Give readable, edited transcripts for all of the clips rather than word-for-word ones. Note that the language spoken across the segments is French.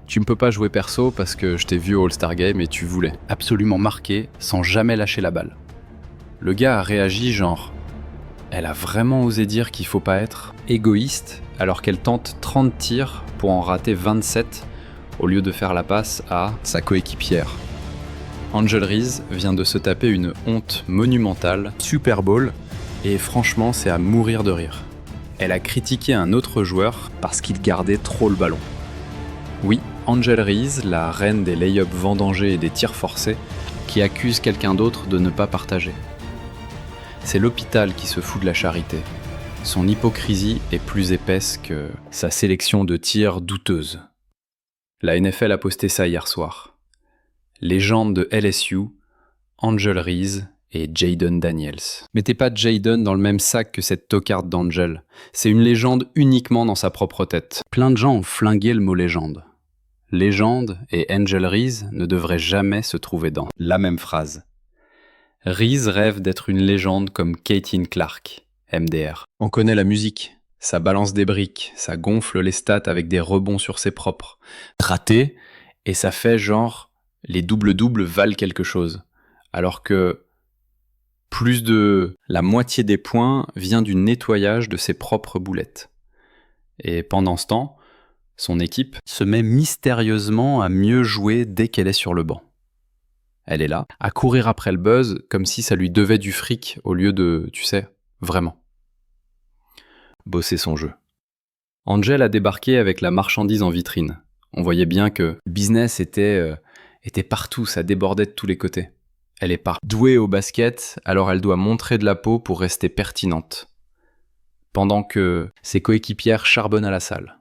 Tu me peux pas jouer perso parce que je t'ai vu au All-Star Game et tu voulais absolument marquer sans jamais lâcher la balle. Le gars a réagi genre « Elle a vraiment osé dire qu'il faut pas être égoïste alors qu'elle tente 30 tirs pour en rater 27 au lieu de faire la passe à sa coéquipière. » Angel Reese vient de se taper une honte monumentale, Super Bowl, et franchement c'est à mourir de rire. Elle a critiqué un autre joueur parce qu'il gardait trop le ballon. Oui, Angel Reese, la reine des lay-ups vendangés et des tirs forcés, qui accuse quelqu'un d'autre de ne pas partager. C'est l'hôpital qui se fout de la charité. Son hypocrisie est plus épaisse que sa sélection de tirs douteuse. La NFL a posté ça hier soir. Légende de LSU, Angel Reese et Jayden Daniels. Mettez pas Jayden dans le même sac que cette tocarde d'Angel. C'est une légende uniquement dans sa propre tête. Plein de gens ont flingué le mot légende. Légende et Angel Reese ne devraient jamais se trouver dans la même phrase. Reese rêve d'être une légende comme Caitlin Clark, MDR. On connaît la musique. Ça balance des briques, ça gonfle les stats avec des rebonds sur ses propres. Raté, et ça fait genre les doubles-doubles valent quelque chose. Alors que plus de la moitié des points vient du nettoyage de ses propres boulettes. Et pendant ce temps, son équipe se met mystérieusement à mieux jouer dès qu'elle est sur le banc. Elle est là, à courir après le buzz, comme si ça lui devait du fric au lieu de, tu sais, vraiment bosser son jeu. Angel a débarqué avec la marchandise en vitrine. On voyait bien que le business était partout, ça débordait de tous les côtés. Elle est pas douée au basket, alors elle doit montrer de la peau pour rester pertinente. Pendant que ses coéquipières charbonnent à la salle.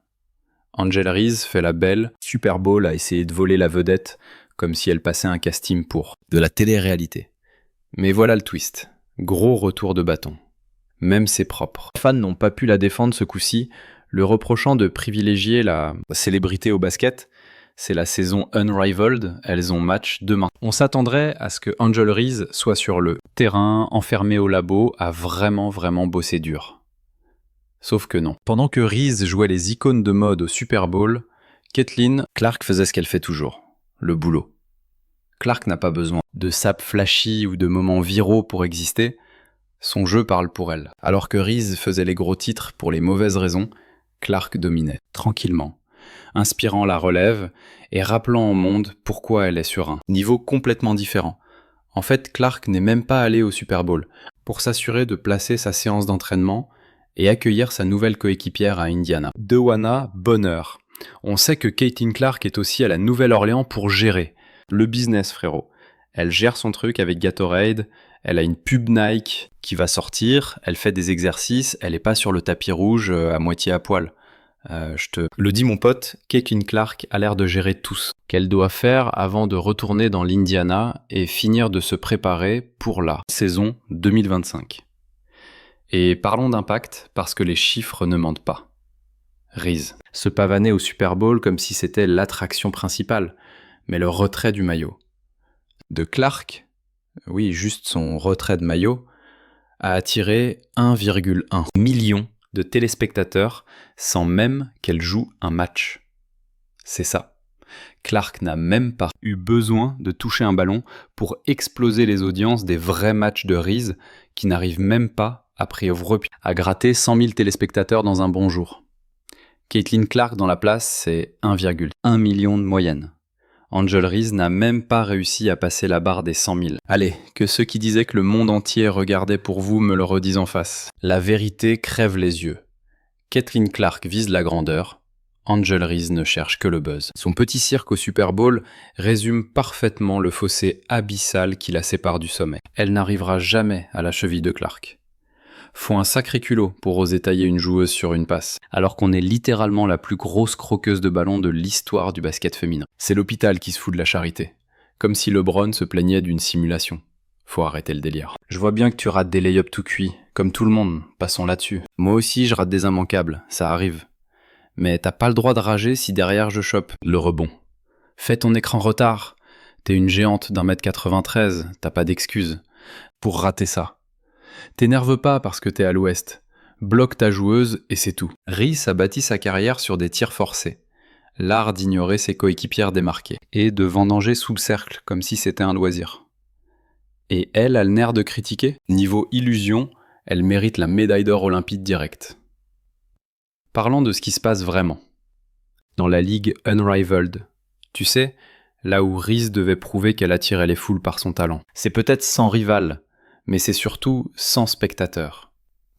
Angel Reese fait la belle, Super Bowl à essayer de voler la vedette, comme si elle passait un casting pour de la télé-réalité. Mais voilà le twist. Gros retour de bâton. Même ses propres fans n'ont pas pu la défendre ce coup-ci, le reprochant de privilégier la célébrité au basket. C'est la saison Unrivaled, elles ont match demain. On s'attendrait à ce que Angel Reese soit sur le terrain, enfermé au labo, à vraiment bosser dur. Sauf que non. Pendant que Reese jouait les icônes de mode au Super Bowl, Caitlin Clark faisait ce qu'elle fait toujours, le boulot. Clark n'a pas besoin de saps flashy ou de moments viraux pour exister, son jeu parle pour elle. Alors que Reese faisait les gros titres pour les mauvaises raisons, Clark dominait, tranquillement, inspirant la relève et rappelant au monde pourquoi elle est sur un niveau complètement différent. En fait, Clark n'est même pas allé au Super Bowl pour s'assurer de placer sa séance d'entraînement et accueillir sa nouvelle coéquipière à Indiana. Dewana, bonheur. On sait que Caitlin Clark est aussi à la Nouvelle-Orléans pour gérer le business, frérot. Elle gère son truc avec Gatorade, elle a une pub Nike qui va sortir, elle fait des exercices, elle est pas sur le tapis rouge à moitié à poil. Je te le dis mon pote, Caitlin Clark a l'air de gérer tout ce qu'elle doit faire avant de retourner dans l'Indiana et finir de se préparer pour la saison 2025. Et parlons d'impact parce que les chiffres ne mentent pas. Reese se pavanait au Super Bowl comme si c'était l'attraction principale, mais le retrait du maillot de Clark, oui juste son retrait de maillot, a attiré 1,1 million de téléspectateurs sans même qu'elle joue un match. C'est ça. Clark n'a même pas eu besoin de toucher un ballon pour exploser les audiences des vrais matchs de Reese qui n'arrivent même pas, après à gratter 100 000 téléspectateurs dans un bon jour. Caitlin Clark dans la place, c'est 1,1 million de moyenne. Angel Reese n'a même pas réussi à passer la barre des 100 000. Allez, que ceux qui disaient que le monde entier regardait pour vous me le redisent en face. La vérité crève les yeux. Caitlin Clark vise la grandeur. Angel Reese ne cherche que le buzz. Son petit cirque au Super Bowl résume parfaitement le fossé abyssal qui la sépare du sommet. Elle n'arrivera jamais à la cheville de Clark. Faut un sacré culot pour oser tailler une joueuse sur une passe, alors qu'on est littéralement la plus grosse croqueuse de ballon de l'histoire du basket féminin. C'est l'hôpital qui se fout de la charité. Comme si LeBron se plaignait d'une simulation. Faut arrêter le délire. Je vois bien que tu rates des lay-ups tout cuits, comme tout le monde, passons là-dessus. Moi aussi je rate des immanquables, ça arrive. Mais t'as pas le droit de rager si derrière je chope le rebond. Fais ton écran retard. T'es une géante d'1m93, t'as pas d'excuses pour rater ça. T'énerve pas parce que t'es à l'ouest. Bloque ta joueuse et c'est tout. Reese a bâti sa carrière sur des tirs forcés. l'art d'ignorer ses coéquipières démarquées, et de vendanger sous le cercle, comme si c'était un loisir. Et elle a le nerf de critiquer. Niveau illusion, elle mérite la médaille d'or olympique directe. Parlons de ce qui se passe vraiment. Dans la ligue Unrivaled, tu sais, là où Reese devait prouver qu'elle attirait les foules par son talent. C'est peut-être sans rival, mais c'est surtout sans spectateurs.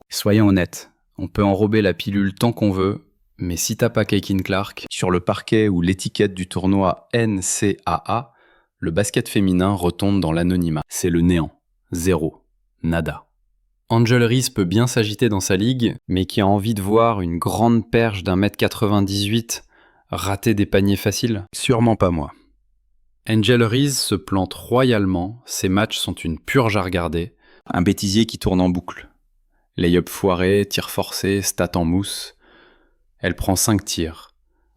Soyons honnêtes, on peut enrober la pilule tant qu'on veut, mais si t'as pas Caitlin Clark sur le parquet ou l'étiquette du tournoi NCAA, le basket féminin retombe dans l'anonymat. C'est le néant. Zéro. Nada. Angel Reese peut bien s'agiter dans sa ligue, mais qui a envie de voir une grande perche d'1m98 rater des paniers faciles? Sûrement pas moi. Angel Reese se plante royalement, ses matchs sont une purge à regarder, un bêtisier qui tourne en boucle. Lay-up foiré, tir forcé, stats en mousse. Elle prend 5 tirs,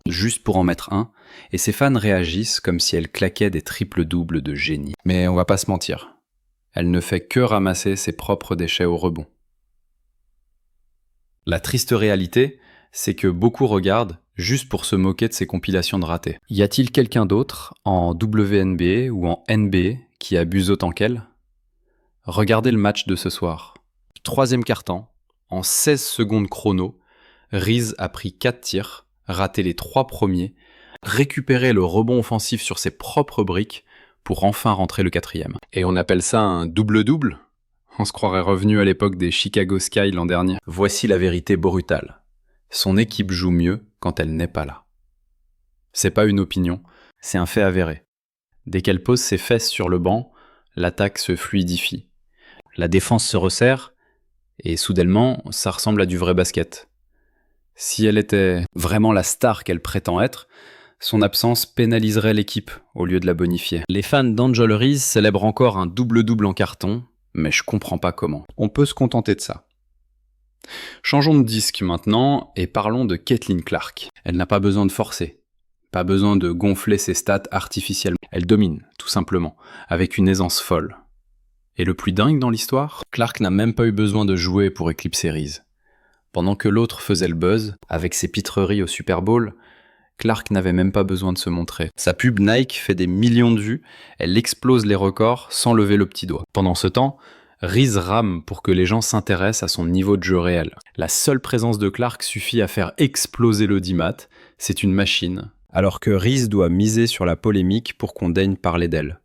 juste pour en mettre un, et ses fans réagissent comme si elle claquait des triples-doubles de génie. Mais on va pas se mentir, elle ne fait que ramasser ses propres déchets au rebond. La triste réalité, c'est que beaucoup regardent juste pour se moquer de ces compilations de ratés. Y a-t-il quelqu'un d'autre, en WNBA ou en NBA, qui abuse autant qu'elle? Regardez le match de ce soir. Troisième quart-temps, en 16 secondes chrono, Reese a pris 4 tirs, raté les 3 premiers, récupéré le rebond offensif sur ses propres briques pour enfin rentrer le 4e. Et on appelle ça un double-double? On se croirait revenu à l'époque des Chicago Sky l'an dernier. Voici la vérité brutale. Son équipe joue mieux quand elle n'est pas là. C'est pas une opinion, c'est un fait avéré. Dès qu'elle pose ses fesses sur le banc, l'attaque se fluidifie. La défense se resserre, et soudainement, ça ressemble à du vrai basket. Si elle était vraiment la star qu'elle prétend être, son absence pénaliserait l'équipe au lieu de la bonifier. Les fans d'Angel Reese célèbrent encore un double-double en carton, mais je comprends pas comment. On peut se contenter de ça. Changeons de disque maintenant et parlons de Caitlin Clark. Elle n'a pas besoin de forcer, pas besoin de gonfler ses stats artificiellement. Elle domine, tout simplement, avec une aisance folle. Et le plus dingue dans l'histoire, Clark n'a même pas eu besoin de jouer pour éclipser Reese. Pendant que l'autre faisait le buzz, avec ses pitreries au Super Bowl, Clark n'avait même pas besoin de se montrer. Sa pub Nike fait des millions de vues, elle explose les records sans lever le petit doigt. Pendant ce temps, Reese rame pour que les gens s'intéressent à son niveau de jeu réel. La seule présence de Clark suffit à faire exploser l'audimat, c'est une machine, alors que Reese doit miser sur la polémique pour qu'on daigne parler d'elle.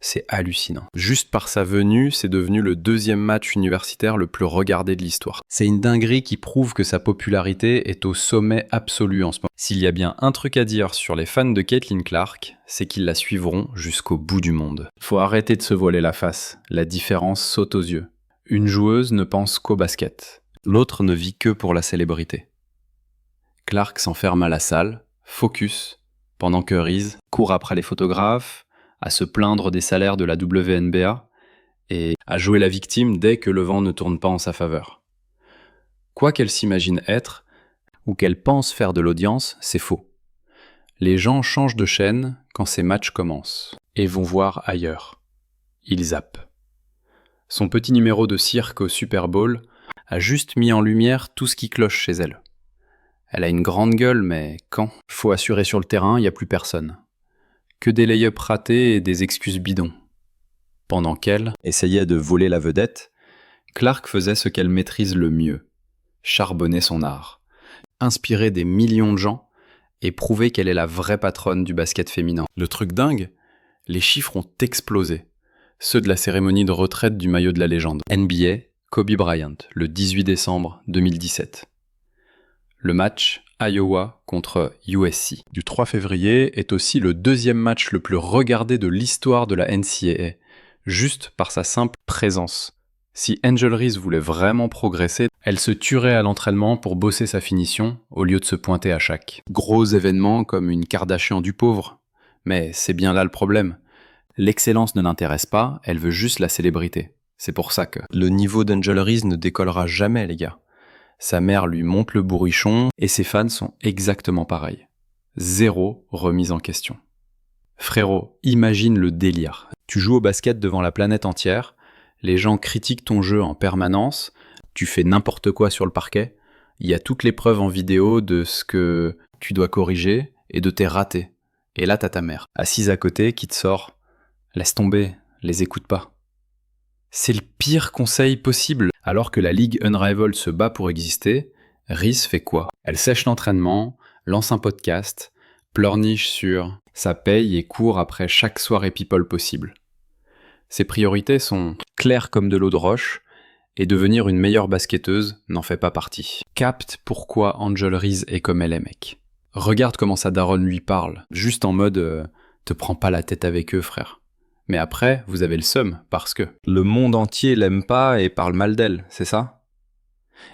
C'est hallucinant. Juste par sa venue, c'est devenu le 2e match universitaire le plus regardé de l'histoire. C'est une dinguerie qui prouve que sa popularité est au sommet absolu en ce moment. S'il y a bien un truc à dire sur les fans de Caitlin Clark, c'est qu'ils la suivront jusqu'au bout du monde. Faut arrêter de se voiler la face, la différence saute aux yeux. Une joueuse ne pense qu'au basket. L'autre ne vit que pour la célébrité. Clark s'enferme à la salle, focus, pendant que Reese court après les photographes, à se plaindre des salaires de la WNBA et à jouer la victime dès que le vent ne tourne pas en sa faveur. Quoi qu'elle s'imagine être, ou qu'elle pense faire de l'audience, c'est faux. Les gens changent de chaîne quand ces matchs commencent, et vont voir ailleurs. Ils zappent. Son petit numéro de cirque au Super Bowl a juste mis en lumière tout ce qui cloche chez elle. Elle a une grande gueule, mais quand faut assurer sur le terrain, il n'y a plus personne. Que des lay-ups ratés et des excuses bidons. Pendant qu'elle essayait de voler la vedette, Clark faisait ce qu'elle maîtrise le mieux, charbonner son art, inspirer des millions de gens et prouver qu'elle est la vraie patronne du basket féminin. Le truc dingue, les chiffres ont explosé, ceux de la cérémonie de retraite du maillot de la légende. NBA, Kobe Bryant, le 18 décembre 2017. Le match Iowa contre USC du 3 février est aussi le 2e match le plus regardé de l'histoire de la NCAA, juste par sa simple présence. Si Angel Reese voulait vraiment progresser, elle se tuerait à l'entraînement pour bosser sa finition au lieu de se pointer à chaque gros événement comme une Kardashian du pauvre. Mais c'est bien là le problème. L'excellence ne l'intéresse pas, elle veut juste la célébrité. C'est pour ça que le niveau d'Angel Reese ne décollera jamais, les gars. Sa mère lui monte le bourrichon et ses fans sont exactement pareils. Zéro remise en question. Frérot, imagine le délire. Tu joues au basket devant la planète entière, les gens critiquent ton jeu en permanence, tu fais n'importe quoi sur le parquet, il y a toutes les preuves en vidéo de ce que tu dois corriger et de tes ratés. Et là, t'as ta mère, assise à côté, qui te sort « Laisse tomber, les écoute pas ». C'est le pire conseil possible. Alors que la Ligue Unrivaled se bat pour exister, Reese fait quoi? Elle sèche l'entraînement, lance un podcast, pleurniche sur sa paye et court après chaque soirée people possible. Ses priorités sont claires comme de l'eau de roche, et devenir une meilleure basketteuse n'en fait pas partie. Capte pourquoi Angel Reese est comme elle est, mec. Regarde comment sa daronne lui parle, juste en mode te prends pas la tête avec eux, frère. Mais après, vous avez le seum, parce que le monde entier l'aime pas et parle mal d'elle, c'est ça?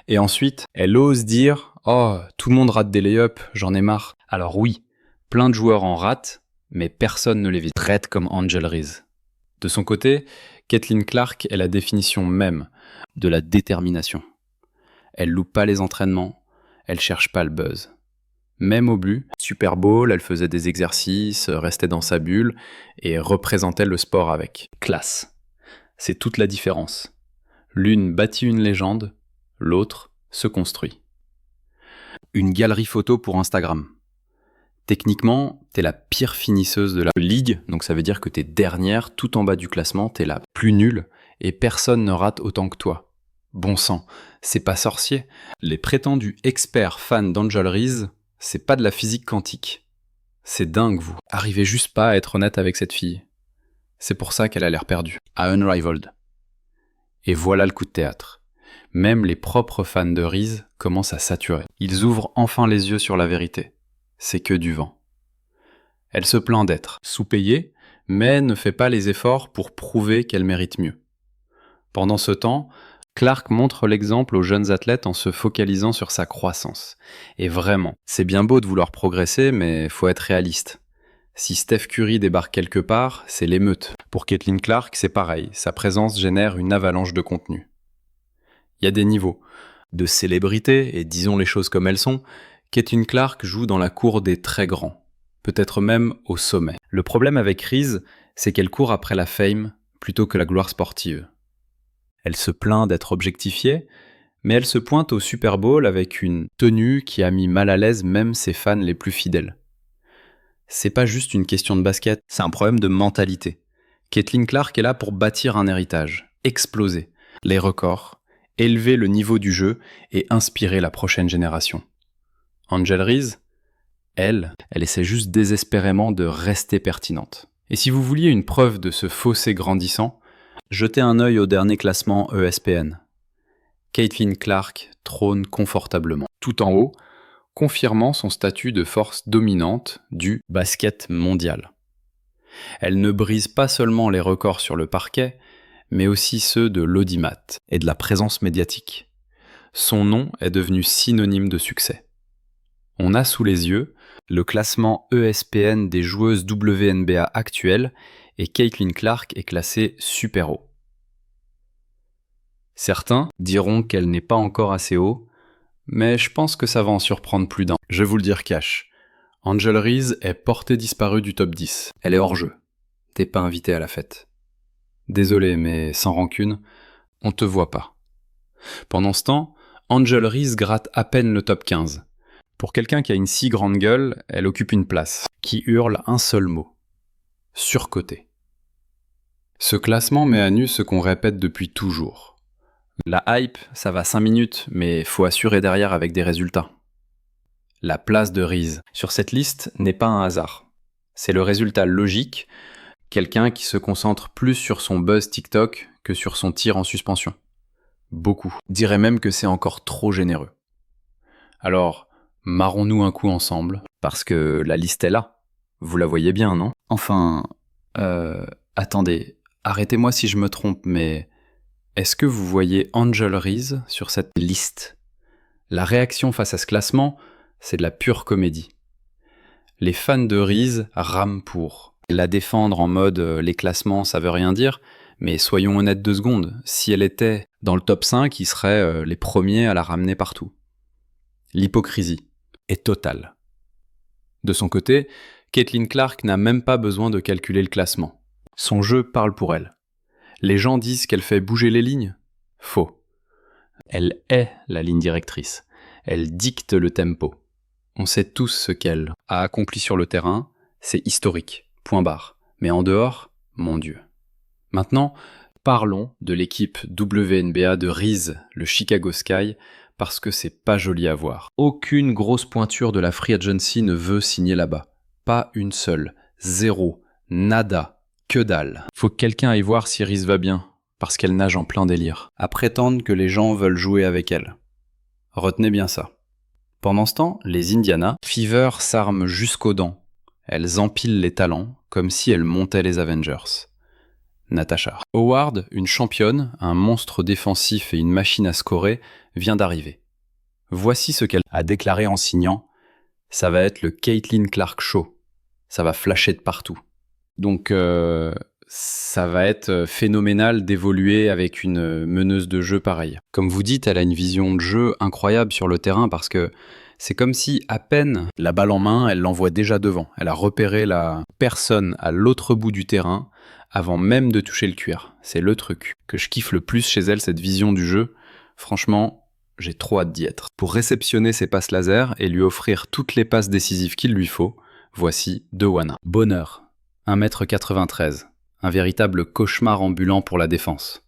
Et ensuite, elle ose dire « Oh, tout le monde rate des lay-ups, j'en ai marre ». Alors oui, plein de joueurs en ratent, mais personne ne les vit traite comme Angel Reese. De son côté, Caitlin Clark est la définition même de la détermination. Elle loupe pas les entraînements, elle cherche pas le buzz. Même au but, Super Bowl, elle faisait des exercices, restait dans sa bulle et représentait le sport avec classe. C'est toute la différence. L'une bâtit une légende, l'autre se construit. Une galerie photo pour Instagram. Techniquement, t'es la pire finisseuse de la ligue, donc ça veut dire que t'es dernière, tout en bas du classement, t'es la plus nulle, et personne ne rate autant que toi. Bon sang, c'est pas sorcier. Les prétendus experts fans d'Angel Reese, c'est pas de la physique quantique. C'est dingue, vous. Arrivez juste pas à être honnête avec cette fille. C'est pour ça qu'elle a l'air perdue, à Unrivaled. Et voilà le coup de théâtre. Même les propres fans de Reese commencent à saturer. Ils ouvrent enfin les yeux sur la vérité. C'est que du vent. Elle se plaint d'être sous-payée, mais ne fait pas les efforts pour prouver qu'elle mérite mieux. Pendant ce temps, Clark montre l'exemple aux jeunes athlètes en se focalisant sur sa croissance. Et vraiment, c'est bien beau de vouloir progresser, mais faut être réaliste. Si Steph Curry débarque quelque part, c'est l'émeute. Pour Caitlin Clark, c'est pareil, sa présence génère une avalanche de contenu. Il y a des niveaux. De célébrité, et disons les choses comme elles sont, Caitlin Clark joue dans la cour des très grands, peut-être même au sommet. Le problème avec Reese, c'est qu'elle court après la fame plutôt que la gloire sportive. Elle se plaint d'être objectifiée, mais elle se pointe au Super Bowl avec une tenue qui a mis mal à l'aise même ses fans les plus fidèles. C'est pas juste une question de basket, c'est un problème de mentalité. Caitlin Clark est là pour bâtir un héritage, exploser les records, élever le niveau du jeu et inspirer la prochaine génération. Angel Reese, elle essaie juste désespérément de rester pertinente. Et si vous vouliez une preuve de ce fossé grandissant, jetez un œil au dernier classement ESPN. Caitlin Clark trône confortablement, tout en haut, confirmant son statut de force dominante du basket mondial. Elle ne brise pas seulement les records sur le parquet, mais aussi ceux de l'audimat et de la présence médiatique. Son nom est devenu synonyme de succès. On a sous les yeux le classement ESPN des joueuses WNBA actuelles et Caitlin Clark est classée super haut. Certains diront qu'elle n'est pas encore assez haut, mais je pense que ça va en surprendre plus d'un. Je vais vous le dire cash. Angel Reese est portée disparue du top 10. Elle est hors jeu. T'es pas invité à la fête. Désolé, mais sans rancune, on te voit pas. Pendant ce temps, Angel Reese gratte à peine le top 15. Pour quelqu'un qui a une si grande gueule, elle occupe une place, qui hurle un seul mot. Surcoté. Ce classement met à nu ce qu'on répète depuis toujours. La hype, ça va 5 minutes, mais faut assurer derrière avec des résultats. La place de Reese sur cette liste n'est pas un hasard. C'est le résultat logique, quelqu'un qui se concentre plus sur son buzz TikTok que sur son tir en suspension. Beaucoup. Dirais même que c'est encore trop généreux. Alors, marrons-nous un coup ensemble, parce que la liste est là. Vous la voyez bien, non? Enfin, attendez, arrêtez-moi si je me trompe, mais est-ce que vous voyez Angel Reese sur cette liste? La réaction face à ce classement, c'est de la pure comédie. Les fans de Reese rament pour. La défendre en mode les classements, ça veut rien dire, mais soyons honnêtes 2 secondes, si elle était dans le top 5, ils seraient les premiers à la ramener partout. L'hypocrisie est totale. De son côté, Caitlin Clark n'a même pas besoin de calculer le classement. Son jeu parle pour elle. Les gens disent qu'elle fait bouger les lignes. Faux. Elle est la ligne directrice. Elle dicte le tempo. On sait tous ce qu'elle a accompli sur le terrain, c'est historique, point barre. Mais en dehors, mon Dieu. Maintenant, parlons de l'équipe WNBA de Reese, le Chicago Sky, parce que c'est pas joli à voir. Aucune grosse pointure de la free agency ne veut signer là-bas. Pas une seule. Zéro. Nada. Que dalle. Faut que quelqu'un aille voir si Reese va bien, parce qu'elle nage en plein délire. À prétendre que les gens veulent jouer avec elle. Retenez bien ça. Pendant ce temps, les Indiana Fever s'arment jusqu'aux dents. Elles empilent les talents, comme si elles montaient les Avengers. Natasha. Howard, une championne, un monstre défensif et une machine à scorer, vient d'arriver. Voici ce qu'elle a déclaré en signant. Ça va être le Caitlin Clark Show. Ça va flasher de partout. Donc, ça va être phénoménal d'évoluer avec une meneuse de jeu pareille. Comme vous dites, elle a une vision de jeu incroyable sur le terrain parce que c'est comme si, à peine la balle en main, elle l'envoie déjà devant. Elle a repéré la personne à l'autre bout du terrain avant même de toucher le cuir. C'est le truc que je kiffe le plus chez elle, cette vision du jeu. Franchement, j'ai trop hâte d'y être. Pour réceptionner ses passes laser et lui offrir toutes les passes décisives qu'il lui faut, voici DeWanna. Bonheur, 1m93, un véritable cauchemar ambulant pour la défense.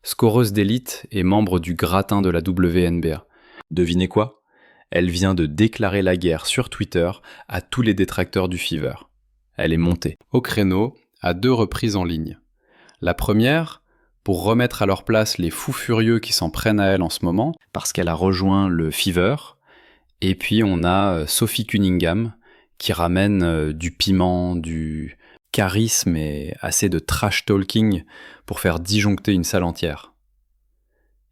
Scoreuse d'élite et membre du gratin de la WNBA. Devinez quoi ? Elle vient de déclarer la guerre sur Twitter à tous les détracteurs du Fever. Elle est montée au créneau à 2 reprises en ligne. La première, pour remettre à leur place les fous furieux qui s'en prennent à elle en ce moment, parce qu'elle a rejoint le Fever. Et puis on a Sophie Cunningham, qui ramène du piment, du charisme et assez de trash talking pour faire disjoncter une salle entière.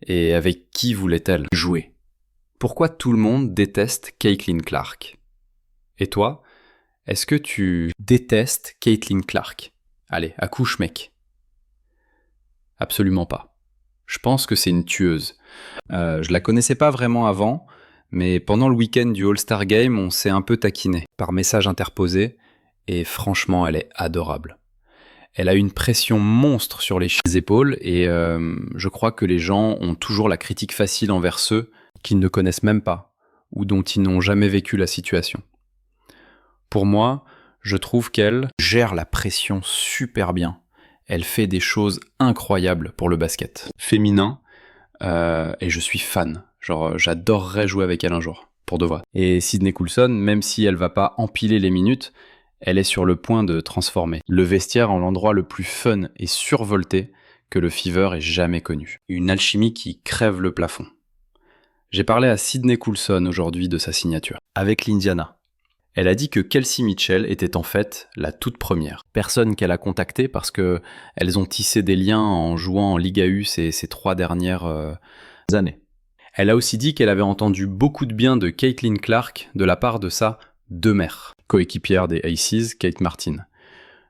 Et avec qui voulait-elle jouer ? Pourquoi tout le monde déteste Caitlin Clark ? Et toi, est-ce que tu détestes Caitlin Clark ? Allez, accouche mec. Absolument pas. Je pense que c'est une tueuse. Je la connaissais pas vraiment avant, mais pendant le week-end du All-Star Game, on s'est un peu taquiné par message interposé, et franchement, elle est adorable. Elle a une pression monstre sur les épaules, et je crois que les gens ont toujours la critique facile envers ceux qu'ils ne connaissent même pas, ou dont ils n'ont jamais vécu la situation. Pour moi, je trouve qu'elle gère la pression super bien. Elle fait des choses incroyables pour le basket féminin, et je suis fan. Genre, j'adorerais jouer avec elle un jour, pour de vrai. Et Sydney Coulson, même si elle va pas empiler les minutes, elle est sur le point de transformer le vestiaire en l'endroit le plus fun et survolté que le Fever ait jamais connu. Une alchimie qui crève le plafond. J'ai parlé à Sydney Coulson aujourd'hui de sa signature, avec l'Indiana. Elle a dit que Kelsey Mitchell était en fait la toute première. Personne qu'elle a contacté parce que elles ont tissé des liens en jouant en Liga U ces 3 dernières années. Elle a aussi dit qu'elle avait entendu beaucoup de bien de Caitlin Clark de la part de sa deux-mère, coéquipière des Aces, Kate Martin.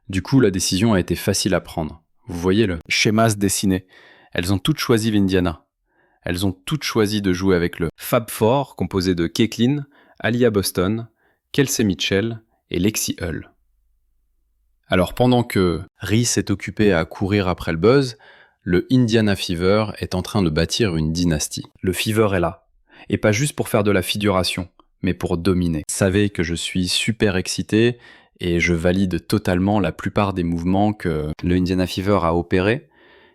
Du coup, la décision a été facile à prendre. Vous voyez le schéma se dessiner. Elles ont toutes choisi l'Indiana. Elles ont toutes choisi de jouer avec le Fab Four, composé de Caitlin, Aliyah Boston, Kelsey Mitchell et Lexi Hull. Alors pendant que Reese est occupé à courir après le buzz, le Indiana Fever est en train de bâtir une dynastie. Le Fever est là, et pas juste pour faire de la figuration, mais pour dominer. Vous savez que je suis super excité et je valide totalement la plupart des mouvements que le Indiana Fever a opérés.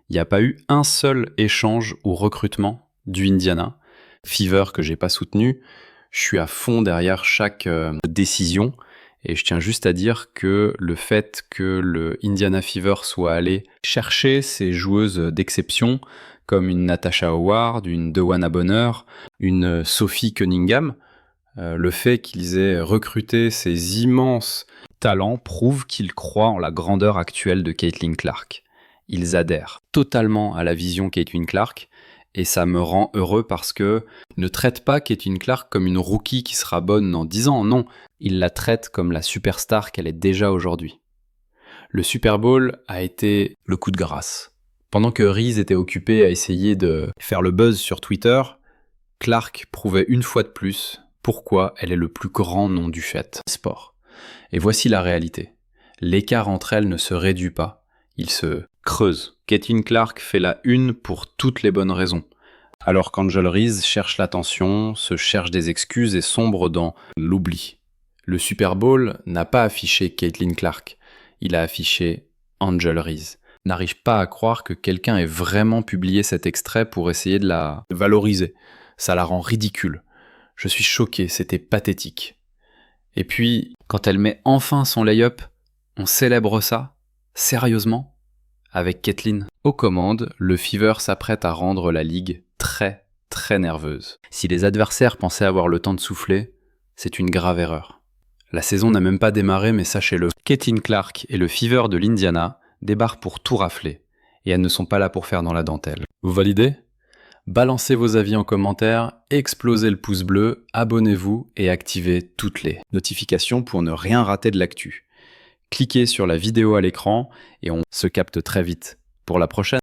Il n'y a pas eu un seul échange ou recrutement du Indiana Fever que j'ai pas soutenu. Je suis à fond derrière chaque décision et je tiens juste à dire que le fait que le Indiana Fever soit allé chercher ces joueuses d'exception comme une Natasha Howard, une DeWanna Bonheur, une Sophie Cunningham, le fait qu'ils aient recruté ces immenses talents prouve qu'ils croient en la grandeur actuelle de Caitlin Clark. Ils adhèrent totalement à la vision Caitlin Clark. Et ça me rend heureux parce que ne traite pas Caitlin Clark comme une rookie qui sera bonne dans 10 ans, non. Il la traite comme la superstar qu'elle est déjà aujourd'hui. Le Super Bowl a été le coup de grâce. Pendant que Reese était occupé à essayer de faire le buzz sur Twitter, Clark prouvait une fois de plus pourquoi elle est le plus grand nom du sport. Et voici la réalité. L'écart entre elles ne se réduit pas, il se creuse. Caitlin Clark fait la une pour toutes les bonnes raisons. Alors qu'Angel Reese cherche l'attention, se cherche des excuses et sombre dans l'oubli. Le Super Bowl n'a pas affiché Caitlin Clark, il a affiché Angel Reese. N'arrive pas à croire que quelqu'un ait vraiment publié cet extrait pour essayer de la valoriser. Ça la rend ridicule. Je suis choqué, c'était pathétique. Et puis, quand elle met enfin son lay-up, on célèbre ça, sérieusement, avec Caitlin. Aux commandes, le Fever s'apprête à rendre la ligue très nerveuse. Si les adversaires pensaient avoir le temps de souffler, c'est une grave erreur. La saison n'a même pas démarré, mais sachez-le, Caitlin Clark et le Fever de l'Indiana débarquent pour tout rafler, et elles ne sont pas là pour faire dans la dentelle. Vous validez ? Balancez vos avis en commentaire, explosez le pouce bleu, abonnez-vous et activez toutes les notifications pour ne rien rater de l'actu. Cliquez sur la vidéo à l'écran et on se capte très vite. Pour la prochaine.